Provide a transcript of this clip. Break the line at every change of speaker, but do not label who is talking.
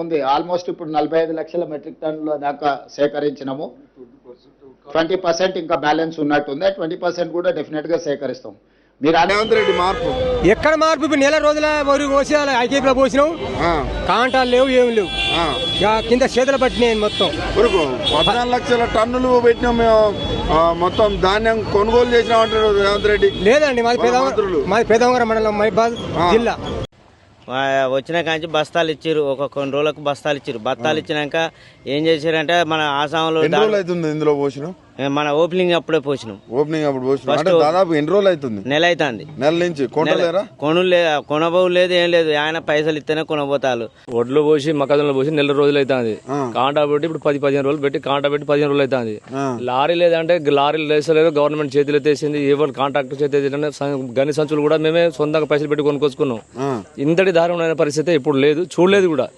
ఉంది. ఆల్మోస్ట్ ఇప్పుడు 45 లక్షల మెట్రిక్ టన్నుల దాకా సేకరించినాము. 20% ఇంకా బ్యాలెన్స్ ఉన్నట్టుంది. 20% కూడా డెఫినెట్ గా సేకరిస్తాం. మీరు
రేవంత్ రెడ్డి మార్పు
ఎక్కడ మార్పు? ఇప్పుడు నెల రోజుల వరకు పోసి ఐకేపీలో పోసినాం, కాంటాలు లేవు, ఏం లేవు, కింద చేతులు పట్టినాయి మొత్తం.
14 లక్షల టన్నులు పెట్టినాం మేము, మొత్తం ధాన్యం కొనుగోలు చేసినాం అంటారు రేవంత్ రెడ్డి.
లేదండి, మాది పెదవంగరం మండలం, మైబాద్ జిల్లా.
వచ్చిన కాంచి బస్తాలు ఇచ్చారు, కొన్ని రోజులకు బస్తాలు ఇచ్చారు. బస్తాలు ఇచ్చినాక ఏం చేశారంటే మన ఆసాంలో
ఇందులో పోసినాం,
మన ఓపెనింగ్ అప్పుడే పోసినాం.
ఓపెనింగ్ అప్పుడు పోసినాం. దాదాపు ఎన్ని రోజులు అవుతుంది?
నెల అవుతుంది.
నెల నుంచి
కొనబోవు లేదు, ఏం లేదు. ఆయన పైసలు ఇస్తేనే కొనబోతాలు.
ఒడ్లు పోసి మొక్కజొన్నలు పోసి నెల రోజులు అవుతుంది. కాంటా పెట్టి ఇప్పుడు 10-15 రోజులు పెట్టి కాంటా పెట్టి 15 రోజులు అవుతుంది. లారీ లేదంటే లారీలు లేసలేదు, గవర్నమెంట్ చేతిలో తీసింది, ఎవరు కాంట్రాక్టర్ చేతి గని సంచులు కూడా మేమే సొంతంగా పైసలు పెట్టి కొనుక్కొచ్చుకున్నాం. ఇంతటి దారుణమైన పరిస్థితి ఇప్పుడు లేదు, చూడలేదు కూడా.